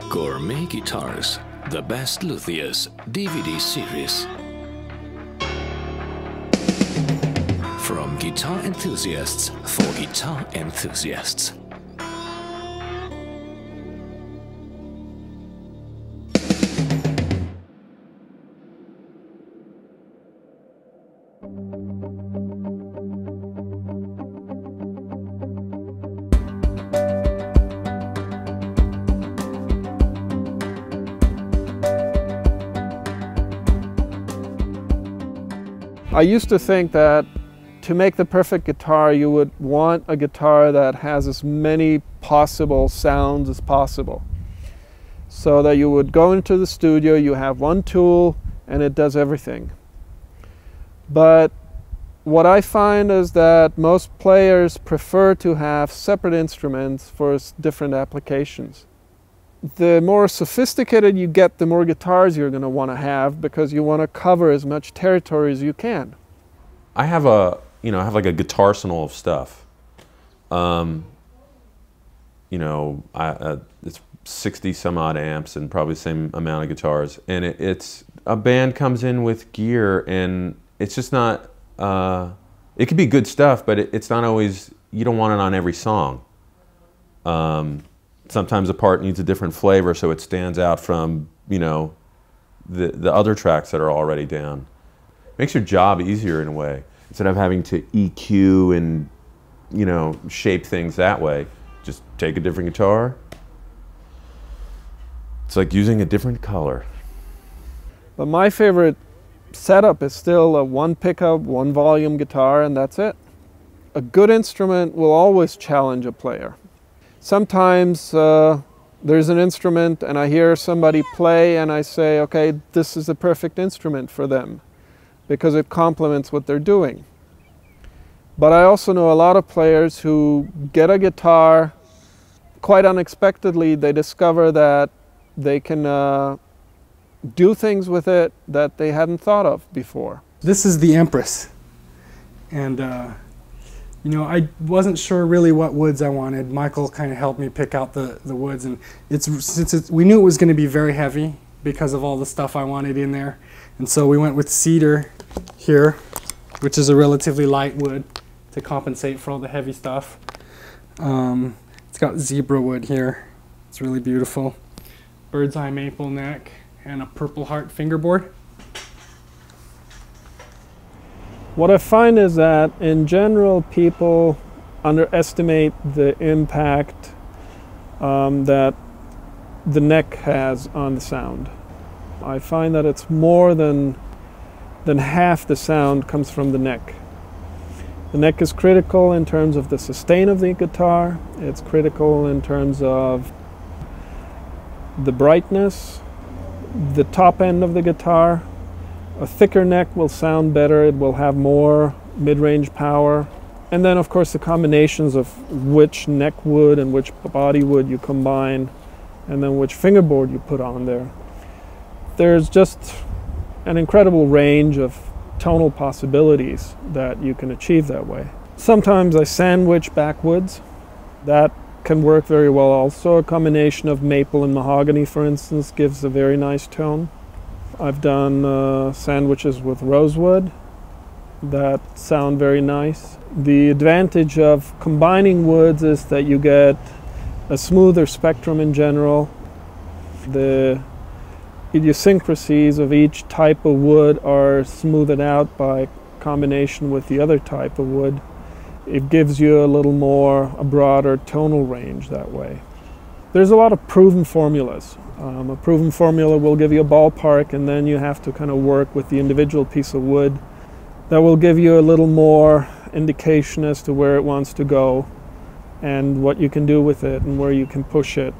Gourmet Guitars, the best Luthiers DVD series. From guitar enthusiasts for guitar enthusiasts. I used to think that to make the perfect guitar, you would want a guitar that has as many possible sounds as possible. So that you would go into the studio, you have one tool, and it does everything. But what I find is that most players prefer to have separate instruments for different applications. The more sophisticated you get, the more guitars you're going to want to have, because you want to cover as much territory as you can. I have like a guitar arsenal of stuff. It's 60 some odd amps and probably the same amount of guitars. And it's a band comes in with gear, and it's just not. It could be good stuff, but it's not always. You don't want it on every song. Sometimes a part needs a different flavor, so it stands out from the other tracks that are already down. Makes your job easier in a way. Instead of having to EQ and shape things that way, just take a different guitar. It's like using a different color. But my favorite setup is still a one pickup, one volume guitar, and that's it. A good instrument will always challenge a player. Sometimes there's an instrument and I hear somebody play and I say, okay, this is the perfect instrument for them because it complements what they're doing. But I also know a lot of players who get a guitar, quite unexpectedly they discover that they can do things with it that they hadn't thought of before. This is the Empress, and I wasn't sure really what woods I wanted. Michael kind of helped me pick out the woods, and we knew it was going to be very heavy because of all the stuff I wanted in there, and so we went with cedar here, which is a relatively light wood to compensate for all the heavy stuff. It's got zebra wood here. It's really beautiful. Bird's eye maple neck and a purple heart fingerboard. What I find is that in general people underestimate the impact that the neck has on the sound. I find that it's more than half the sound comes from the neck. The neck is critical in terms of the sustain of the guitar. It's critical in terms of the brightness, the top end of the guitar. A thicker neck will sound better, it will have more mid-range power. And then of course the combinations of which neck wood and which body wood you combine, and then which fingerboard you put on there. There's just an incredible range of tonal possibilities that you can achieve that way. Sometimes I sandwich backwoods. That can work very well also. A combination of maple and mahogany, for instance, gives a very nice tone. I've done sandwiches with rosewood that sound very nice. The advantage of combining woods is that you get a smoother spectrum in general. The idiosyncrasies of each type of wood are smoothed out by combination with the other type of wood. It gives you a broader tonal range that way. There's a lot of proven formulas. A proven formula will give you a ballpark, and then you have to kind of work with the individual piece of wood. That will give you a little more indication as to where it wants to go and what you can do with it and where you can push it.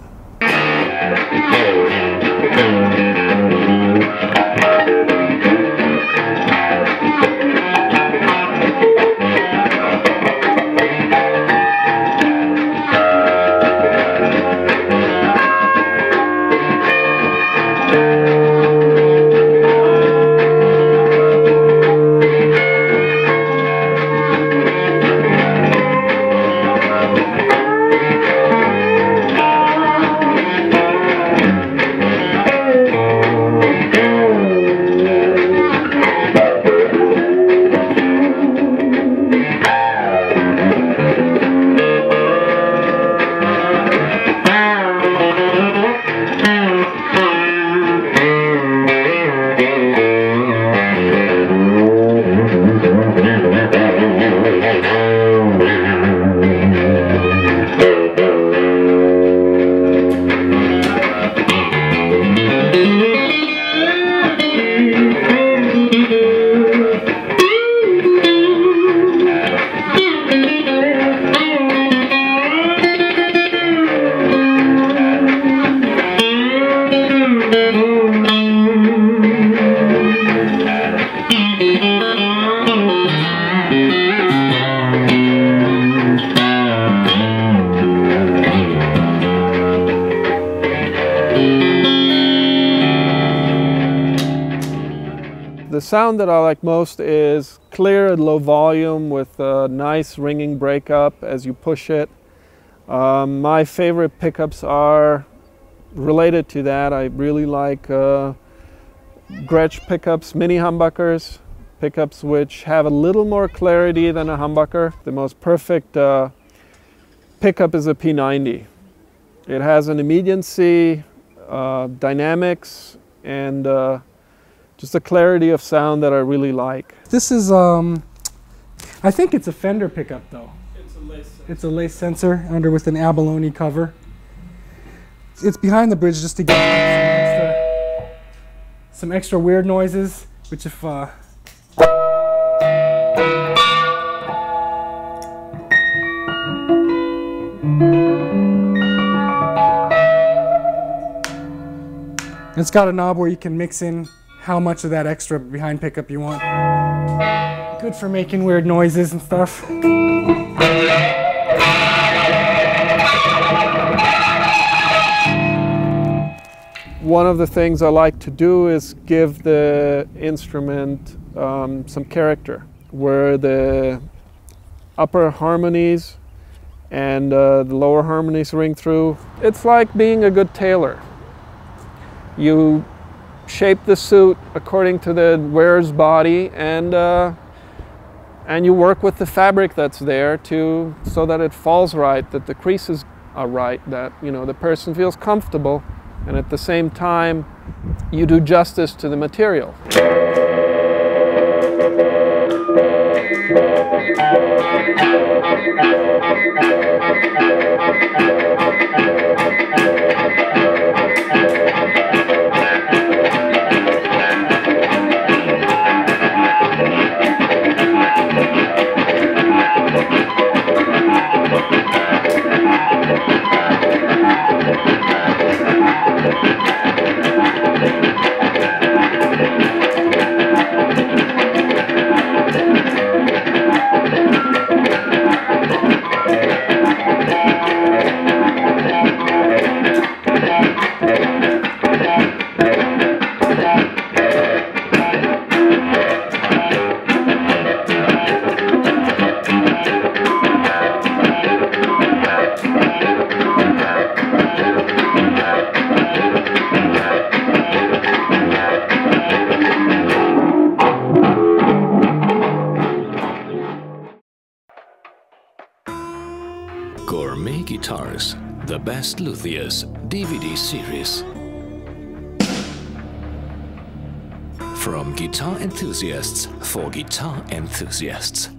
The sound that I like most is clear and low volume with a nice ringing breakup as you push it. My favorite pickups are related to that. I really like Gretsch pickups, mini humbuckers, pickups which have a little more clarity than a humbucker. The most perfect pickup is a P90. It has an immediacy, dynamics, and just a clarity of sound that I really like. This is, I think it's a Fender pickup though. It's a lace sensor. It's a lace sensor under with an abalone cover. It's behind the bridge just to get some extra weird noises, which if it's got a knob where you can mix in how much of that extra behind pickup you want. Good for making weird noises and stuff. One of the things I like to do is give the instrument some character, where the upper harmonies and the lower harmonies ring through. It's like being a good tailor. You shape the suit according to the wearer's body, and you work with the fabric that's there so that it falls right, that the creases are right, that the person feels comfortable, and at the same time you do justice to the material. Gourmet Guitars, the best Luthiers DVD series. From guitar enthusiasts for guitar enthusiasts.